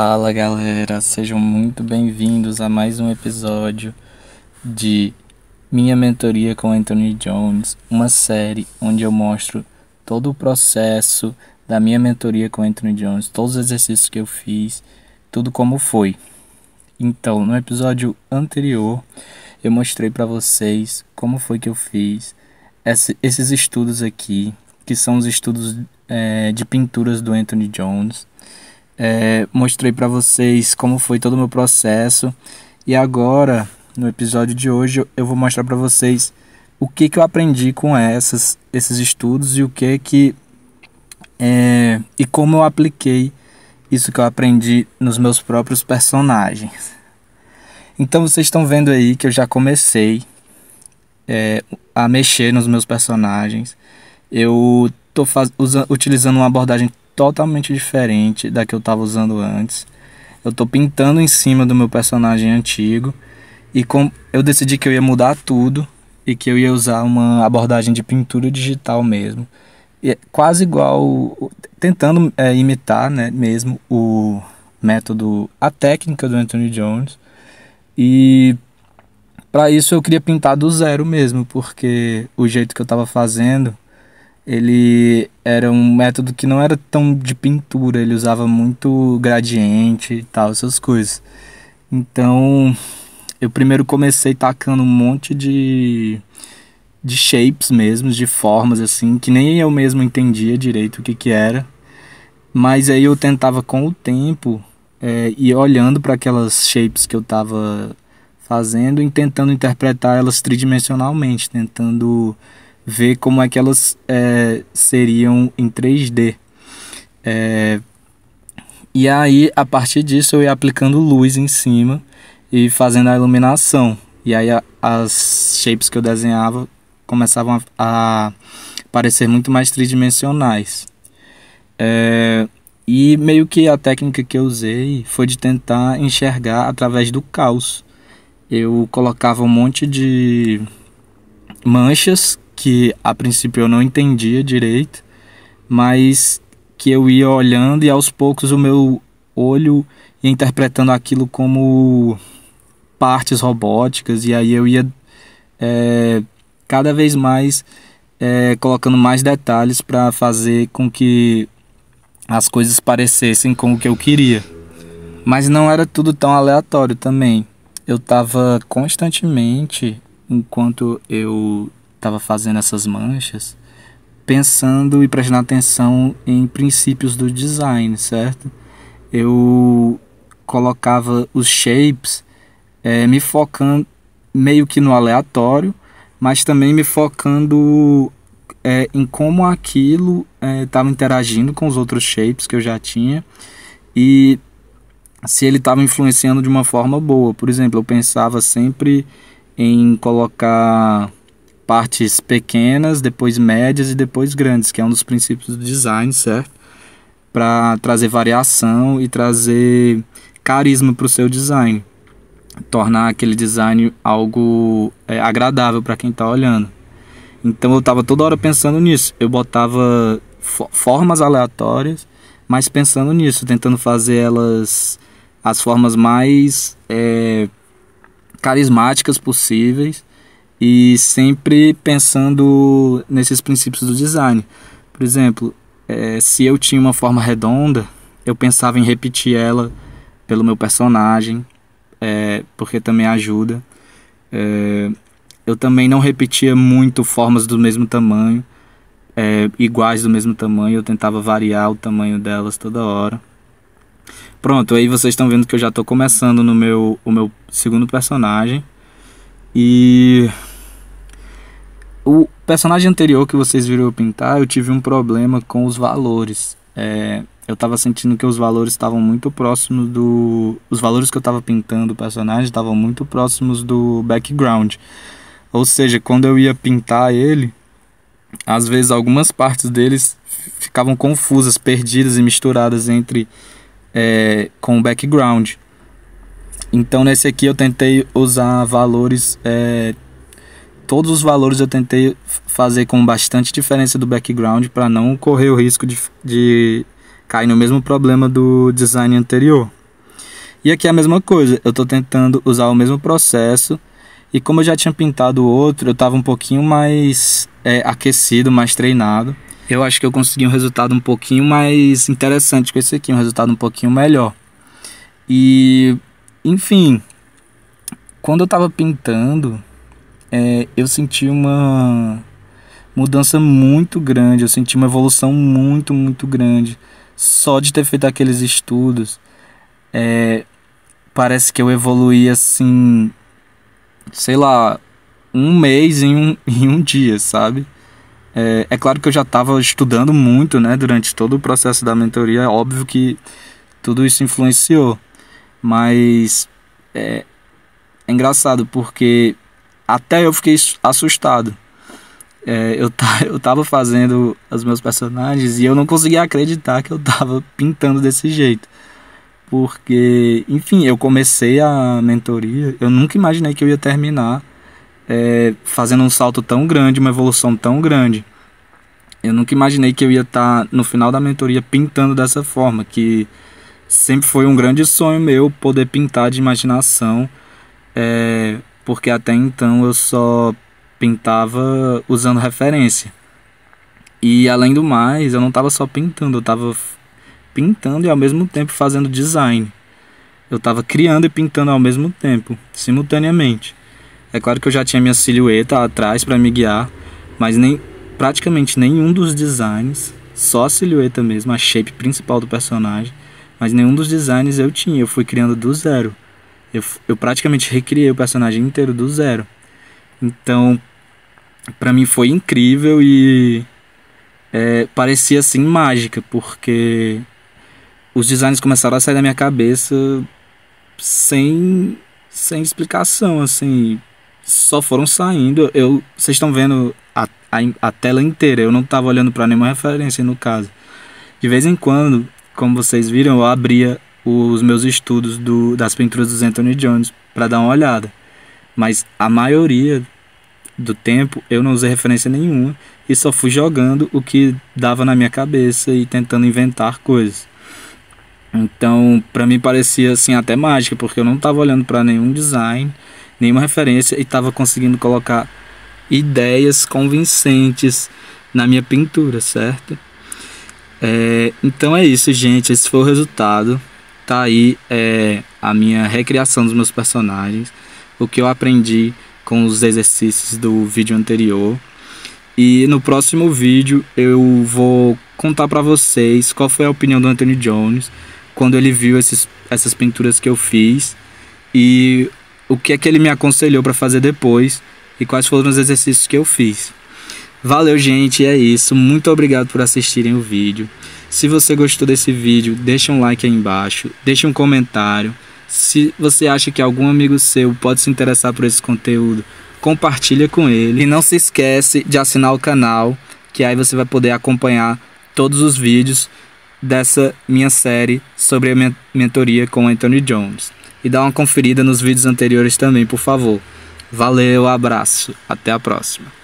Fala galera, sejam muito bem-vindos a mais um episódio de Minha Mentoria com Anthony Jones, uma série onde eu mostro todo o processo da minha mentoria com Anthony Jones, todos os exercícios que eu fiz, tudo como foi. Então, no episódio anterior, eu mostrei para vocês como foi que eu fiz esses estudos aqui, que são os estudos de pinturas do Anthony Jones. Mostrei para vocês como foi todo o meu processo, e agora no episódio de hoje eu vou mostrar para vocês o que eu aprendi com esses estudos e e como eu apliquei isso que eu aprendi nos meus próprios personagens. Então vocês estão vendo aí que eu já comecei a mexer nos meus personagens. Eu estou utilizando uma abordagem totalmente diferente da que eu estava usando antes. Eu estou pintando em cima do meu personagem antigo, e eu decidi que eu ia mudar tudo e que eu ia usar uma abordagem de pintura digital mesmo. E quase igual, tentando imitar, né, mesmo o método, a técnica do Anthony Jones. E para isso eu queria pintar do zero mesmo, porque o jeito que eu estava fazendo, ele era um método que não era tão de pintura, ele usava muito gradiente e tal, essas coisas. Então, eu primeiro comecei tacando um monte de shapes mesmo, de formas assim, que nem eu mesmo entendia direito o que era. Mas aí eu tentava com o tempo ir olhando para aquelas shapes que eu estava fazendo e tentando interpretar elas tridimensionalmente, tentando ver como é que elas seriam em 3D. E aí, a partir disso, eu ia aplicando luz em cima e fazendo a iluminação. E aí, as shapes que eu desenhava começavam a parecer muito mais tridimensionais. E meio que a técnica que eu usei foi de tentar enxergar através do caos. Eu colocava um monte de manchas que a princípio eu não entendia direito, mas que eu ia olhando e aos poucos o meu olho ia interpretando aquilo como partes robóticas, e aí eu ia cada vez mais colocando mais detalhes para fazer com que as coisas parecessem com o que eu queria. Mas não era tudo tão aleatório também. Eu estava constantemente, enquanto eu estava fazendo essas manchas, pensando e prestando atenção em princípios do design, certo? Eu colocava os shapes me focando meio que no aleatório, mas também me focando em como aquilo estava interagindo com os outros shapes que eu já tinha e se ele estava influenciando de uma forma boa. Por exemplo, eu pensava sempre em colocar partes pequenas, depois médias e depois grandes, que é um dos princípios do design, certo? Para trazer variação e trazer carisma para o seu design, tornar aquele design algo agradável para quem está olhando. Então eu estava toda hora pensando nisso. Eu botava formas aleatórias, mas pensando nisso, tentando fazer elas as formas mais carismáticas possíveis, e sempre pensando nesses princípios do design. Por exemplo, se eu tinha uma forma redonda, eu pensava em repetir ela pelo meu personagem, porque também ajuda. Eu também não repetia muito formas do mesmo tamanho, iguais do mesmo tamanho. Eu tentava variar o tamanho delas toda hora. Pronto, aí vocês estão vendo que eu já estou começando no o meu segundo personagem. E o personagem anterior que vocês viram eu pintar, eu tive um problema com os valores. Eu estava sentindo que os valores estavam muito próximos os valores que eu estava pintando o personagem estavam muito próximos do background. Ou seja, quando eu ia pintar ele, às vezes algumas partes deles ficavam confusas, perdidas e misturadas com o background. Então nesse aqui eu tentei usar valores, todos os valores eu tentei fazer com bastante diferença do background, para não correr o risco de cair no mesmo problema do design anterior. E aqui é a mesma coisa, eu tô tentando usar o mesmo processo, e como eu já tinha pintado o outro, eu tava um pouquinho mais aquecido, mais treinado. Eu acho que eu consegui um resultado um pouquinho mais interessante com esse aqui, um resultado um pouquinho melhor. E, enfim, quando eu tava pintando, eu senti uma mudança muito grande, eu senti uma evolução muito, muito grande. Só de ter feito aqueles estudos, parece que eu evoluí assim, sei lá, um mês em um dia, sabe? É claro que eu já estava estudando muito, né, durante todo o processo da mentoria, é óbvio que tudo isso influenciou, mas é engraçado porque até eu fiquei assustado. Eu tava fazendo os meus personagens e eu não conseguia acreditar que eu tava pintando desse jeito. Porque, enfim, eu comecei a mentoria, eu nunca imaginei que eu ia terminar fazendo um salto tão grande, uma evolução tão grande. Eu nunca imaginei que eu ia estar no final da mentoria pintando dessa forma, que sempre foi um grande sonho meu poder pintar de imaginação, porque até então eu só pintava usando referência. E além do mais, eu não estava só pintando, eu estava pintando e ao mesmo tempo fazendo design. Eu estava criando e pintando ao mesmo tempo, simultaneamente. É claro que eu já tinha minha silhueta atrás para me guiar, mas praticamente nenhum dos designs, só a silhueta mesmo, a shape principal do personagem, mas nenhum dos designs eu tinha, eu fui criando do zero. Eu praticamente recriei o personagem inteiro do zero. Então, pra mim foi incrível e parecia assim mágica, porque os designs começaram a sair da minha cabeça sem explicação, assim, só foram saindo. Vocês estão vendo a tela inteira, eu não estava olhando para nenhuma referência no caso. De vez em quando, como vocês viram, eu abria os meus estudos das pinturas dos Anthony Jones para dar uma olhada, mas a maioria do tempo eu não usei referência nenhuma e só fui jogando o que dava na minha cabeça e tentando inventar coisas. Então, para mim parecia assim até mágica, porque eu não estava olhando para nenhum design, nenhuma referência e estava conseguindo colocar ideias convincentes na minha pintura, certo? Então é isso, gente, esse foi o resultado. Tá aí a minha recriação dos meus personagens, o que eu aprendi com os exercícios do vídeo anterior. E no próximo vídeo eu vou contar pra vocês qual foi a opinião do Anthony Jones quando ele viu essas pinturas que eu fiz e o que é que ele me aconselhou para fazer depois e quais foram os exercícios que eu fiz. Valeu, gente, é isso. Muito obrigado por assistirem o vídeo. Se você gostou desse vídeo, deixa um like aí embaixo, deixa um comentário. Se você acha que algum amigo seu pode se interessar por esse conteúdo, compartilha com ele. E não se esquece de assinar o canal, que aí você vai poder acompanhar todos os vídeos dessa minha série sobre a minha mentoria com Anthony Jones. E dá uma conferida nos vídeos anteriores também, por favor. Valeu, abraço, até a próxima.